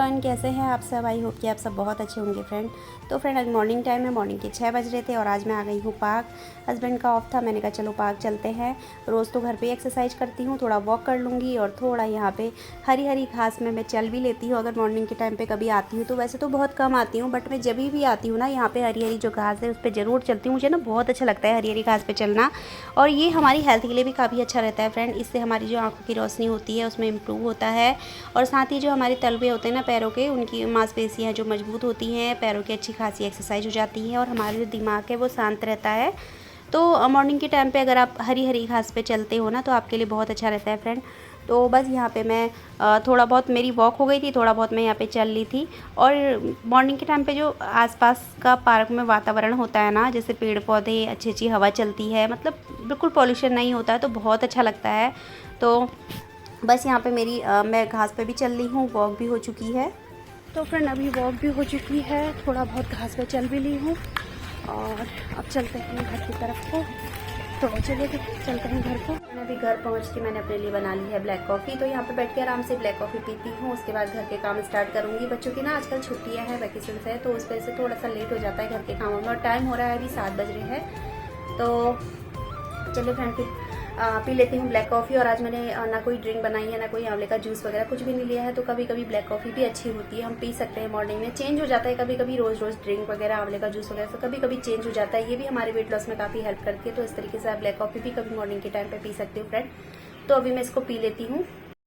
Everyone, कैसे हैं आप सब। आई होप कि आप सब बहुत अच्छे होंगे फ्रेंड। तो फ्रेंड आज मॉर्निंग टाइम है, मॉर्निंग के 6 बज रहे थे और आज मैं आ गई हूँ पार्क। हस्बैंड का ऑफ था, मैंने कहा चलो पार्क चलते हैं। रोज़ तो घर पे एक्सरसाइज करती हूँ, थोड़ा वॉक कर लूँगी और थोड़ा यहाँ पे हरी हरी घास में मैं चल भी लेती हूँ। अगर मॉर्निंग के टाइम पर कभी आती हूँ तो वैसे तो बहुत कम आती हूँ, बट मैं जब भी आती हूँ ना यहाँ पर हरी हरी जो घास है उस पर ज़रूर चलती हूँ। मुझे ना बहुत अच्छा लगता है हरी हरी घास पर चलना, और ये हमारी हेल्थ के लिए भी काफ़ी अच्छा रहता है फ्रेंड। इससे हमारी जो आँखों की रोशनी होती है उसमें इम्प्रूव होता है, और साथ ही जो हमारे तलवे होते हैं ना पैरों के, उनकी मांसपेशियाँ जो मजबूत होती हैं, पैरों की अच्छी खासी एक्सरसाइज हो जाती है और हमारा जो दिमाग है वो शांत रहता है। तो मॉर्निंग के टाइम पे अगर आप हरी हरी घास पे चलते हो ना तो आपके लिए बहुत अच्छा रहता है फ्रेंड। तो बस यहाँ पे मैं थोड़ा बहुत मेरी वॉक हो गई थी, थोड़ा बहुत मैं यहाँ पे चल ली थी। और मॉर्निंग के टाइम पे जो आसपास का पार्क में वातावरण होता है ना, जैसे पेड़ पौधे, अच्छी अच्छी हवा चलती है, मतलब बिल्कुल पॉल्यूशन नहीं होता है, तो बहुत अच्छा लगता है। तो बस यहाँ पे मैं घास पे भी चल रही हूँ, वॉक भी हो चुकी है। तो फ्रेंड अभी वॉक भी हो चुकी है, थोड़ा बहुत घास पे चल भी ली हूँ और अब चलते हैं घर की तरफ को। तो चलिए चलते हैं घर को। मैंने अभी घर पहुँच के मैंने अपने लिए बना ली है ब्लैक कॉफ़ी। तो यहाँ पे बैठ के आराम से ब्लैक कॉफ़ी पीती हूँ, उसके बाद घर के काम स्टार्ट करूँगी। बच्चों की ना आजकल छुट्टियाँ हैं, वैकेशन है, तो उस वजह से थोड़ा सा लेट हो जाता है घर के कामों में, और टाइम हो रहा है अभी 7 बज रहे हैं। तो चलिए फ्रेंड फिर पी लेती हूँ ब्लैक कॉफ़ी। और आज मैंने ना कोई ड्रिंक बनाई है, ना कोई आंवले का जूस वगैरह कुछ भी नहीं लिया है। तो कभी कभी ब्लैक कॉफ़ी भी अच्छी होती है, हम पी सकते हैं मॉर्निंग में, चेंज हो जाता है। कभी कभी रोज़ रोज़ ड्रिंक वगैरह आंवले का जूस वगैरह से कभी कभी चेंज हो जाता है, ये भी हमारे वेट लॉस में काफ़ी हेल्प करती है। तो इस तरीके से आप ब्लैक कॉफ़ी भी कभी मॉर्निंग के टाइम पर पी सकते हो फ्रेंड। तो अभी मैं इसको पी लेती हूँ।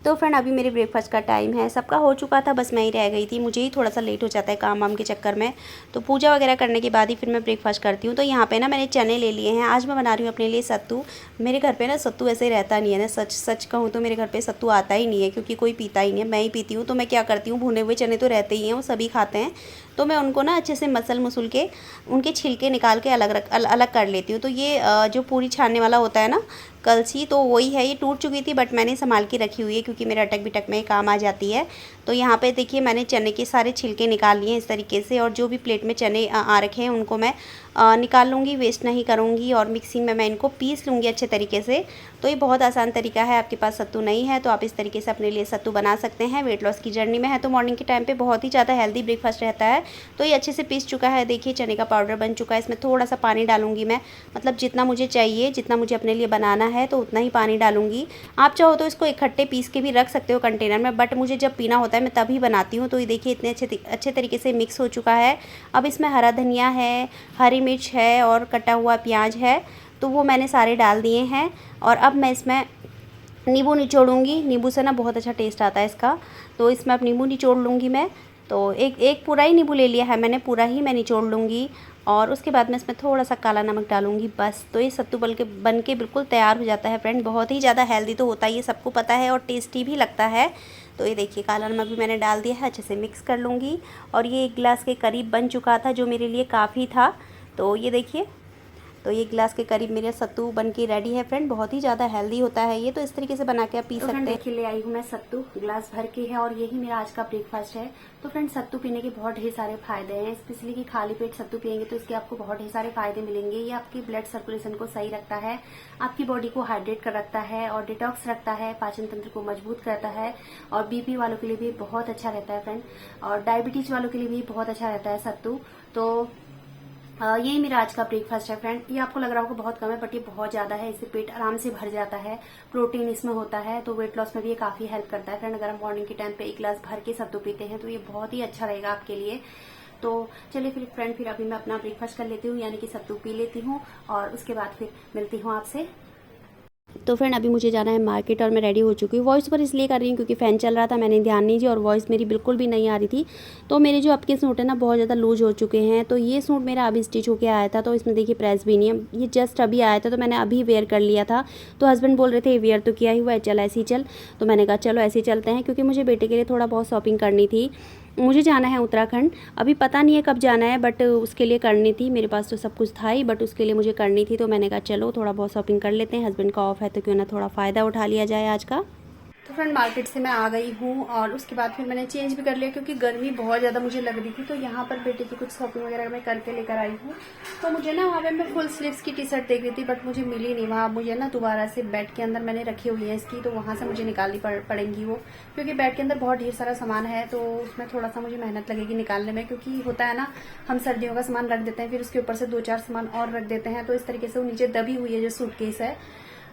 तो फ्रेंड अभी मेरे ब्रेकफास्ट का टाइम है, सबका हो चुका था, बस मैं ही रह गई थी। मुझे ही थोड़ा सा लेट हो जाता है काम वाम के चक्कर में। तो पूजा वगैरह करने के बाद ही फिर मैं ब्रेकफास्ट करती हूँ। तो यहाँ पे ना मैंने चने ले लिए हैं, आज मैं बना रही हूँ अपने लिए सत्तू। मेरे घर पे ना सत्तू ऐसे ही रहता नहीं है ना, सच कहूँ तो मेरे घर पे सत्तू आता ही नहीं है, क्योंकि कोई पीता ही नहीं है, मैं ही पीती हूँ। तो मैं क्या करती हूँ, भुने हुए चने तो रहते ही हैं, वो सभी खाते हैं, तो मैं उनको ना अच्छे से मसल के उनके छिलके निकाल के अलग कर लेती हूँ। तो ये जो पूरी छानने वाला होता है ना कलछी, तो वही है, ये टूट चुकी थी बट मैंने संभाल के रखी हुई है, क्योंकि मेरे अटक बिटक में काम आ जाती है। तो यहाँ पे देखिए मैंने चने के सारे छिलके निकाल लिए इस तरीके से, और जो भी प्लेट में चने आ रखे हैं उनको मैं निकाल लूँगी, वेस्ट नहीं करूँगी, और मिक्सी में मैं इनको पीस लूँगी अच्छे तरीके से। तो ये बहुत आसान तरीका है, आपके पास सत्तू नहीं है तो आप इस तरीके से अपने लिए सत्तू बना सकते हैं। वेट लॉस की जर्नी में है तो मॉर्निंग के टाइम पे बहुत ही ज़्यादा हेल्दी ब्रेकफास्ट रहता है। तो ये अच्छे से पीस चुका है, देखिए चने का पाउडर बन चुका है। इसमें थोड़ा सा पानी डालूंगी मैं, मतलब जितना मुझे चाहिए, जितना मुझे अपने लिए बनाना है तो उतना ही पानी डालूंगी। आप चाहो तो इसको इकट्ठे पीस के भी रख सकते हो कंटेनर में, बट मुझे जब पीना होता है मैं तभी बनाती हूँ। तो ये देखिए इतने अच्छे तरीके से मिक्स हो चुका है। अब इसमें हरा धनिया है, हरी मिर्च है और कटा हुआ प्याज है, तो वो मैंने सारे डाल दिए हैं। और अब मैं इसमें नींबू निचोड़ूंगी, नींबू से ना बहुत अच्छा टेस्ट आता है इसका, तो इसमें अब नींबू निचोड़ लूँगी मैं। तो एक पूरा ही नींबू ले लिया है मैंने, पूरा ही मैं निचोड़ लूँगी। और उसके बाद मैं इसमें थोड़ा सा काला नमक डालूँगी, बस। तो ये सत्तू बन के बिल्कुल तैयार हो जाता है फ्रेंड। बहुत ही ज़्यादा हेल्दी तो होता है, ये सबको पता है, और टेस्टी भी लगता है। तो ये देखिए काला नमक भी मैंने डाल दिया है, अच्छे से मिक्स कर लूँगी। और ये 1 गिलास के करीब बन चुका था, जो मेरे लिए काफ़ी था। तो ये देखिए, तो ये गिलास के करीब मेरा सत्तू बन के रेडी है फ्रेंड। बहुत ही ज़्यादा हेल्दी होता है ये, तो इस तरीके से बना के आप पी सकते हैं। देखिए ले आई हूँ मैं सत्तू, गिलास भर के है, और यही मेरा आज का ब्रेकफास्ट है। तो फ्रेंड सत्तू पीने के बहुत ढेर सारे फायदे हैं, स्पेशली कि खाली पेट सत्तू पियेंगे तो इसके आपको बहुत ढेर सारे फायदे मिलेंगे। ये आपकी ब्लड सर्कुलेशन को सही रखता है, आपकी बॉडी को हाइड्रेट कर रखता है और डिटॉक्स रखता है, पाचन तंत्र को मजबूत करता है, और बीपी वालों के लिए भी बहुत अच्छा रहता है फ्रेंड, और डायबिटीज वालों के लिए भी बहुत अच्छा रहता है सत्तू। तो यही मेरा आज का ब्रेकफास्ट है फ्रेंड। ये आपको लग रहा होगा बहुत कम है, बट ये बहुत ज्यादा है, इससे पेट आराम से भर जाता है, प्रोटीन इसमें होता है, तो वेट लॉस में भी ये काफी हेल्प करता है फ्रेंड। अगर हम मॉर्निंग के टाइम पे 1 गिलास भर के सत्तू पीते हैं तो ये बहुत ही अच्छा रहेगा आपके लिए। तो चलिए फिर फ्रेंड, फिर अभी मैं अपना ब्रेकफास्ट कर लेती हूँ, यानी कि सत्तू पी लेती हूँ, और उसके बाद फिर मिलती हूँ आपसे। तो फ्रेंड अभी मुझे जाना है मार्केट, और मैं रेडी हो चुकी हूँ। वॉइस पर इसलिए कर रही हूँ क्योंकि फ़ैन चल रहा था, मैंने ध्यान नहीं दिया, और वॉइस मेरी बिल्कुल भी नहीं आ रही थी। तो मेरे जो आपके सूट है ना बहुत ज़्यादा लूज हो चुके हैं। तो ये सूट मेरा अभी स्टिच होके आया था, तो इसमें देखिए प्रेस भी नहीं है, ये जस्ट अभी आया था, तो मैंने अभी वेयर कर लिया था। तो हस्बैंड बोल रहे थे वेयर तो किया ही हुआ है, चल ऐसे ही चल। तो मैंने कहा चलो ऐसे ही चलते हैं, क्योंकि मुझे बेटे के लिए थोड़ा बहुत शॉपिंग करनी थी। मुझे जाना है उत्तराखंड, अभी पता नहीं है कब जाना है, बट उसके लिए करनी थी। मेरे पास तो सब कुछ था ही, बट उसके लिए मुझे करनी थी। तो मैंने कहा चलो थोड़ा बहुत शॉपिंग कर लेते हैं, हस्बैंड का ऑफ है तो क्यों ना थोड़ा फ़ायदा उठा लिया जाए आज का। तो फ्रेंड मार्केट से मैं आ गई हूँ और उसके बाद फिर मैंने चेंज भी कर लिया क्योंकि गर्मी बहुत ज़्यादा मुझे लग रही थी। तो यहाँ पर बेटे की कुछ शॉपिंग वगैरह मैं करके लेकर आई हूँ। तो मुझे ना वहाँ पे मैं फुल स्लीव्स की टी शर्ट देख रही थी बट मुझे मिली नहीं। वहाँ मुझे ना दोबारा से बेड के अंदर मैंने रखी हुई है इसकी, तो वहाँ से मुझे निकालनी पड़ेंगी वो, क्योंकि बेड के अंदर बहुत ढेर सारा सामान है तो उसमें थोड़ा सा मुझे मेहनत लगेगी निकालने में। क्योंकि होता है ना, हम सर्दियों का सामान रख देते हैं फिर उसके ऊपर से 2-4 सामान और रख देते हैं, तो इस तरीके से वो नीचे दबी हुई है जो सूटकेस है।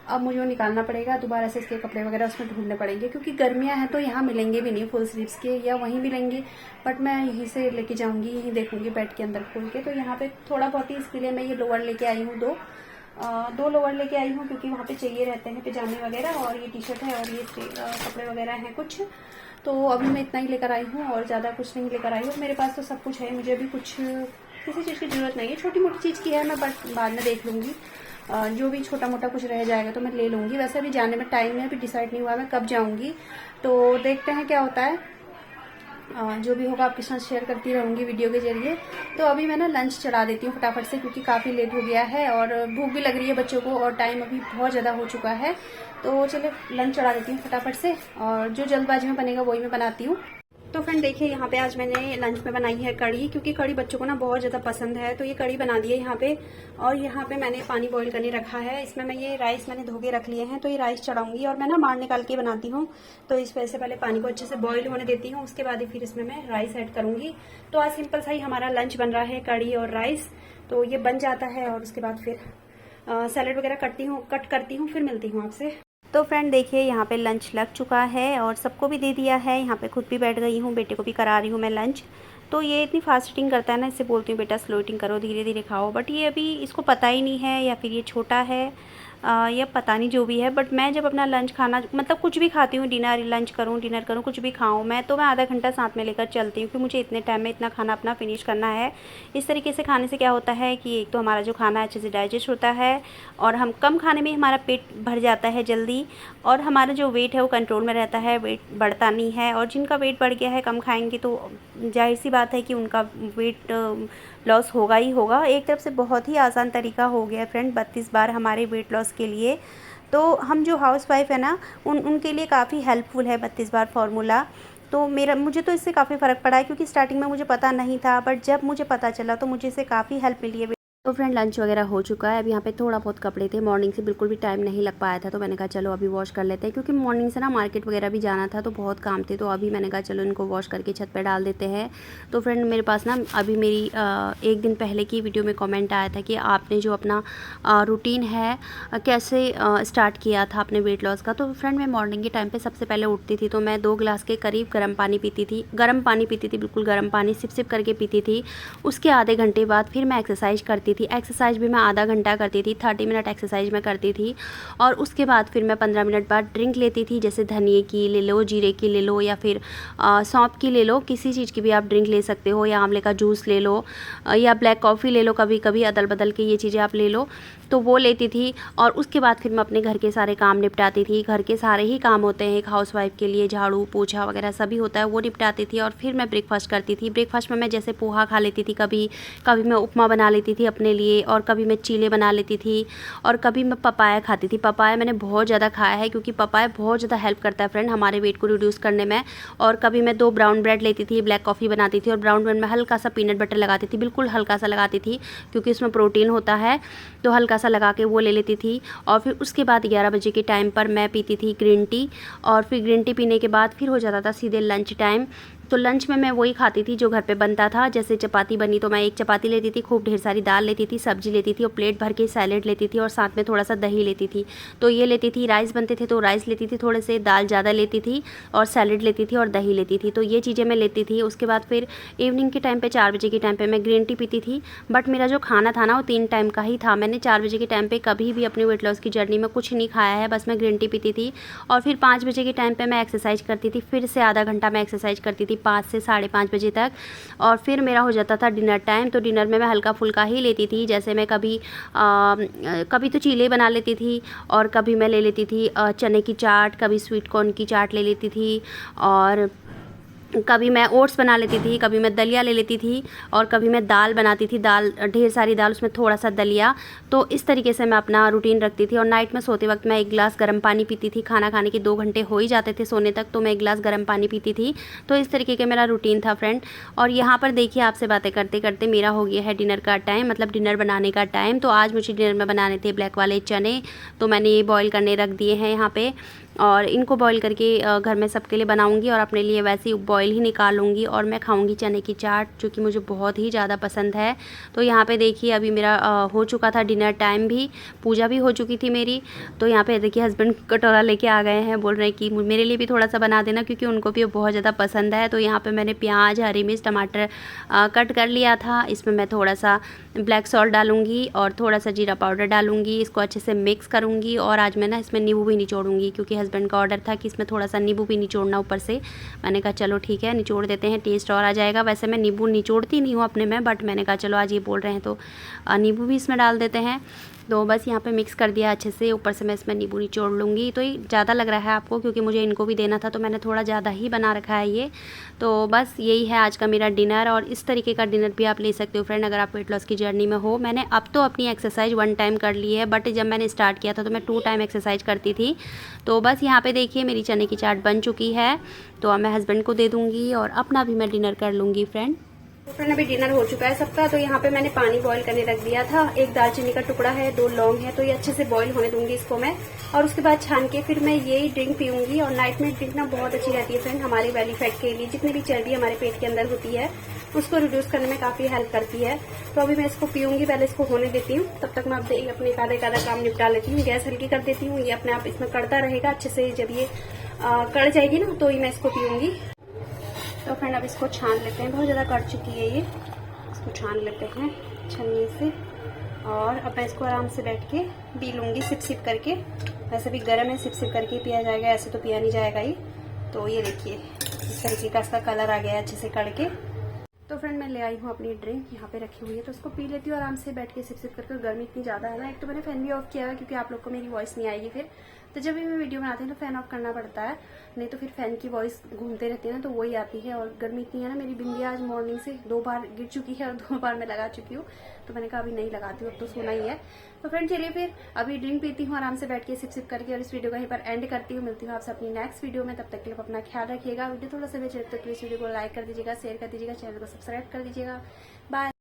अब मुझे वो निकालना पड़ेगा, दोबारा से इसके कपड़े वगैरह उसमें ढूंढने पड़ेंगे क्योंकि गर्मियां हैं तो यहाँ मिलेंगे भी नहीं फुल स्लीव्स के, या वहीं मिलेंगे। बट मैं यहीं से लेके जाऊंगी, यहीं देखूंगी बेड के अंदर खोल के। तो यहाँ पे थोड़ा बहुत ही इसके लिए मैं ये लोअर लेके आई हूँ, दो लोअर लेके आई हूँ क्योंकि वहाँ पे चाहिए रहते हैं पजामे वगैरह, और ये टी शर्ट है और ये कपड़े वगैरह हैं कुछ। तो अभी मैं इतना ही लेकर आई हूँ और ज़्यादा कुछ नहीं लेकर आई हूँ। मेरे पास तो सब कुछ है, मुझे अभी कुछ किसी चीज़ की ज़रूरत नहीं है। छोटी मोटी चीज़ की है, मैं बट बाद में देख लूँगी। जो भी छोटा मोटा कुछ रह जाएगा तो मैं ले लूँगी। वैसे अभी जाने में टाइम है, अभी डिसाइड नहीं हुआ मैं कब जाऊँगी, तो देखते हैं क्या होता है। जो भी होगा आपके साथ शेयर करती रहूँगी वीडियो के जरिए। तो अभी मैं ना लंच चढ़ा देती हूँ फटाफट से क्योंकि काफ़ी लेट हो गया है और भूख भी लग रही है बच्चों को और टाइम अभी बहुत ज़्यादा हो चुका है। तो चलिए लंच चढ़ा देती हूँ फटाफट से, और जो जल्दबाजी में बनेगा वही मैं बनाती हूँ। तो फ्रेंड देखिए यहाँ पे आज मैंने लंच में बनाई है कढ़ी, क्योंकि कढ़ी बच्चों को ना बहुत ज़्यादा पसंद है, तो ये कढ़ी बना दी है यहाँ पे। और यहाँ पे मैंने पानी बॉईल करने रखा है, इसमें मैं ये राइस मैंने धो के रख लिए हैं, तो ये राइस चढ़ाऊंगी और मैं ना मार निकाल के बनाती हूँ। तो इस वजह से पहले पानी को अच्छे से बॉईल होने देती हूँ, उसके बाद ही फिर इसमें मैं राइस ऐड करूँगी। तो आज सिंपल सा ही हमारा लंच बन रहा है, कढ़ी और राइस। तो ये बन जाता है और उसके बाद फिर सैलेड वगैरह कट करती हूँ, फिर मिलती हूँ आपसे। तो फ्रेंड देखिए यहाँ पे लंच लग चुका है और सबको भी दे दिया है। यहाँ पे खुद भी बैठ गई हूँ, बेटे को भी करा रही हूँ मैं लंच। तो ये इतनी फास्ट ईटिंग करता है ना, इससे बोलती हूँ बेटा स्लो ईटिंग करो, धीरे धीरे खाओ। बट ये अभी इसको पता ही नहीं है, या फिर ये छोटा है या पता नहीं जो भी है। बट मैं जब अपना लंच खाना मतलब कुछ भी खाती हूँ, डिनर करूँ कुछ भी खाऊँ मैं, तो मैं आधा घंटा साथ में लेकर चलती हूँ कि मुझे इतने टाइम में इतना खाना अपना फिनिश करना है। इस तरीके से खाने से क्या होता है कि एक तो हमारा जो खाना है अच्छे से डाइजेस्ट होता है और हम कम खाने में हमारा पेट भर जाता है जल्दी, और हमारा जो वेट है वो कंट्रोल में रहता है, वेट बढ़ता नहीं है। और जिनका वेट बढ़ गया है कम खाएंगे तो जाहिर सी बात है कि उनका वेट लॉस होगा ही होगा। एक तरफ से बहुत ही आसान तरीका हो गया है फ्रेंड 32 बार हमारे वेट लॉस के लिए। तो हम जो हाउसवाइफ है ना उनके लिए काफ़ी हेल्पफुल है 32 बार फार्मूला। तो मुझे तो इससे काफ़ी फ़र्क पड़ा है, क्योंकि स्टार्टिंग में मुझे पता नहीं था, बट जब मुझे पता चला तो मुझे इससे काफ़ी हेल्प मिली है। तो फ्रेंड लंच वगैरह हो चुका है। अब यहाँ पे थोड़ा बहुत कपड़े थे, मॉर्निंग से बिल्कुल भी टाइम नहीं लग पाया था, तो मैंने कहा चलो अभी वॉश कर लेते हैं, क्योंकि मॉर्निंग से ना मार्केट वगैरह भी जाना था तो बहुत काम थे। तो अभी मैंने कहा चलो इनको वॉश करके छत पे डाल देते हैं। तो फ्रेंड मेरे पास ना अभी मेरी एक दिन पहले की वीडियो में कमेंट आया था कि आपने जो अपना रूटीन है कैसे स्टार्ट किया था अपने वेट लॉस का। तो फ्रेंड मैं मॉर्निंग के टाइम पर सबसे पहले उठती थी तो मैं 2 गिलास के करीब गर्म पानी पीती थी, बिल्कुल गर्म पानी सिप सिप करके पीती थी। उसके आधे घंटे बाद फिर मैं एक्सरसाइज करती थी। एक्सरसाइज भी मैं आधा घंटा करती थी, 30 मिनट एक्सरसाइज मैं करती थी। और उसके बाद फिर मैं 15 मिनट बाद ड्रिंक लेती थी, जैसे धनिए की ले लो, जीरे की ले लो, या फिर सौंफ की ले लो, किसी चीज़ की भी आप ड्रिंक ले सकते हो, या आंवले का जूस ले लो, या ब्लैक कॉफ़ी ले लो, कभी कभी अदल बदल के ये चीज़ें आप ले लो। तो वो लेती थी और उसके बाद फिर मैं अपने घर के सारे काम निपटाती थी। घर के सारे ही काम होते हैं एक हाउसवाइफ के लिए, झाड़ू पोछा वगैरह सभी होता है, वो निपटाती थी। और फिर मैं ब्रेकफास्ट करती थी। ब्रेकफास्ट में मैं जैसे पोहा खा लेती थी, कभी मैं उपमा बना लेती थी अपने लिए, और कभी मैं चीले बना लेती थी, और कभी मैं पपाया खाती थी। पपाया मैंने बहुत ज़्यादा खाया है, क्योंकि पपाया बहुत ज़्यादा हेल्प करता है फ्रेंड हमारे वेट को रिड्यूस करने में। और कभी मैं 2 ब्राउन ब्रेड लेती थी, ब्लैक कॉफ़ी बनाती थी, और ब्राउन ब्रेड में हल्का सा पीनट बटर लगाती थी, बिल्कुल हल्का सा लगाती थी, क्योंकि उसमें प्रोटीन होता है, तो हल्का सा लगा के वो ले लेती थी। और फिर उसके बाद 11 बजे के टाइम पर मैं पीती थी ग्रीन टी, और फिर ग्रीन टी पीने के बाद फिर हो जाता था सीधे लंच टाइम। तो लंच में मैं वही खाती थी जो घर पे बनता था। जैसे चपाती बनी तो मैं 1 चपाती लेती थी, खूब ढेर सारी दाल लेती थी, सब्जी लेती थी, और प्लेट भर के सैलेड लेती थी, और साथ में थोड़ा सा दही लेती थी। तो ये लेती थी। राइस बनते थे तो राइस लेती थी थोड़े से, दाल ज़्यादा लेती थी, और सैलेड लेती थी, और दही लेती थी। तो ये चीज़ें मैं लेती थी। उसके बाद फिर इवनिंग के टाइम पर 4 बजे के टाइम पर मैं ग्रीन टी पीती थी। बट मेरा जो खाना था ना वो 3 टाइम का ही था। मैंने 4 बजे के टाइम पर कभी भी अपनी वेट लॉस की जर्नी में कुछ नहीं खाया है, बस मैं ग्रीन टी पीती थी। और फिर 5 बजे के टाइम पर मैं एक्सरसाइज करती थी, फिर से आधा घंटा मैं एक्सरसाइज करती थी 5 से 5:30 बजे तक। और फिर मेरा हो जाता था डिनर टाइम। तो डिनर में मैं हल्का फुल्का ही लेती थी, जैसे मैं कभी तो चीले बना लेती थी, और कभी मैं ले लेती थी चने की चाट, कभी स्वीट कॉर्न की चाट ले लेती थी, और कभी मैं ओट्स बना लेती थी, कभी मैं दलिया ले लेती थी और कभी मैं दाल बनाती थी, दाल ढेर सारी दाल उसमें थोड़ा सा दलिया। तो इस तरीके से मैं अपना रूटीन रखती थी। और नाइट में सोते वक्त मैं 1 गिलास गर्म पानी पीती थी। खाना खाने के 2 घंटे हो ही जाते थे सोने तक, तो मैं 1 गिलास गर्म पानी पीती थी। तो इस तरीके का मेरा रूटीन था फ्रेंड। और यहाँ पर देखिए, आपसे बातें करते करते मेरा हो गया है डिनर का टाइम, मतलब डिनर बनाने का टाइम। तो आज मुझे डिनर में बनाने थे ब्लैक वाले चने, तो मैंने ये बॉईल करने रख दिए हैं यहाँ पे। और इनको बॉईल करके घर में सबके लिए बनाऊंगी और अपने लिए वैसे ही बॉईल ही निकालूंगी और मैं खाऊंगी चने की चाट, जो कि मुझे बहुत ही ज़्यादा पसंद है। तो यहाँ पे देखिए, अभी मेरा हो चुका था डिनर टाइम भी, पूजा भी हो चुकी थी मेरी। तो यहाँ पे देखिए हस्बैंड कटोरा लेके आ गए हैं, बोल रहे हैं कि मेरे लिए भी थोड़ा सा बना देना, क्योंकि उनको भी बहुत ज़्यादा पसंद है। तो यहाँ पर मैंने प्याज, हरी मिर्च, टमाटर कट कर लिया था। इसमें मैं थोड़ा सा ब्लैक सॉल्ट डालूंगी और थोड़ा सा जीरा पाउडर डालूंगी। इसको अच्छे से मिक्स करूंगी और आज मैं ना इसमें नींबू भी निचोड़ूंगी, क्योंकि हस्बैंड का ऑर्डर था कि इसमें थोड़ा सा नींबू भी निचोड़ना ऊपर से। मैंने कहा चलो ठीक है, निचोड़ देते हैं, टेस्ट और आ जाएगा। वैसे मैं नींबू निचोड़ती नहीं हूँ अपने में, बट मैंने कहा चलो आज ये बोल रहे हैं तो नींबू भी इसमें डाल देते हैं। तो बस यहाँ पे मिक्स कर दिया अच्छे से, ऊपर से मैं इसमें नींबू निचोड़ लूँगी। तो ये ज़्यादा लग रहा है आपको, क्योंकि मुझे इनको भी देना था, तो मैंने थोड़ा ज़्यादा ही बना रखा है ये। तो बस यही है आज का मेरा डिनर। और इस तरीके का डिनर भी आप ले सकते हो फ्रेंड, अगर आप वेट लॉस की जर्नी में हो। मैंने अब तो अपनी एक्सरसाइज 1 टाइम कर ली है, बट जब मैंने स्टार्ट किया था तो मैं 2 टाइम एक्सरसाइज करती थी। तो बस यहाँ पे देखिए मेरी चने की चाट बन चुकी है, तो अब मैं हस्बैंड को दे दूँगी और अपना भी मैं डिनर कर लूँगी फ्रेंड। तो फ्रेंड अभी डिनर हो चुका है सबका। तो यहाँ पे मैंने पानी बॉईल करने रख दिया था। 1 दालचीनी का टुकड़ा है, 2 लौंग है, तो ये अच्छे से बॉईल होने दूंगी इसको मैं। और उसके बाद छान के फिर मैं यही ड्रिंक पीऊंगी। और नाइट में ड्रिंक ना बहुत अच्छी रहती है फ्रेंड, हमारे बेली फैट के लिए, जितनी भी चर्बी हमारे पेट के अंदर होती है उसको रिड्यूस करने में काफी हेल्प करती है। तो अभी मैं इसको पीऊंगी, पहले इसको होने देती हूँ। तब तक मैं अपने आधा काम निपटा लेती हूँ। गैस हल्की कर देती हूँ, ये अपने आप इसमें कड़ता रहेगा अच्छे से। जब ये कड़ जाएगी ना, तो ही मैं इसको पीऊंगी। तो फ्रेंड अब इसको छान लेते हैं, बहुत ज्यादा कड़ चुकी है ये। इसको छान लेते हैं छन्नी से। और अब मैं इसको आराम से बैठ के पी लूँगी, सिप सिप करके। वैसे भी गर्म है, सिप सिप करके पिया जाएगा, ऐसे तो पिया नहीं जाएगा ये। तो ये देखिए इस तरीके का इसका कलर आ गया है अच्छे से कड़ के। तो फ्रेंड मैं ले आई हूँ अपनी ड्रिंक, यहाँ पे रखी हुई है, तो उसको पी लेती हूँ आराम से बैठ के सिप सिप करके। गर्मी इतनी ज़्यादा है ना, एक तो मैंने फैन भी ऑफ किया है क्योंकि आप लोग को मेरी वॉइस नहीं आएगी फिर। तो जब भी मैं वीडियो बनाती हूँ तो फैन ऑफ करना पड़ता है, नहीं तो फिर फैन की वॉइस घूमते रहती है ना, तो वही आती है। और गर्मी इतनी है ना, मेरी बिंदी आज मॉर्निंग से 2 बार गिर चुकी है और 2 बार मैं लगा चुकी हूँ। तो मैंने कहा अभी नहीं लगाती हूँ, अब तो सोना ही है। तो फ्रेंड चलिए फिर अभी ड्रिंक पीती हूँ आराम से बैठ के सिप सिप करके, और इस वीडियो को यहीं पर एंड करती हूँ। मिलती हूँ आपसे अपनी नेक्स्ट वीडियो में, तब तक के लिए अपना ख्याल रखिएगा। वीडियो थोड़ा सा बेच लगता है तो प्लीज वीडियो को लाइक कर दीजिएगा, शेयर कर दीजिएगा, चैनल को सब्सक्राइब कर दीजिएगा। बाय।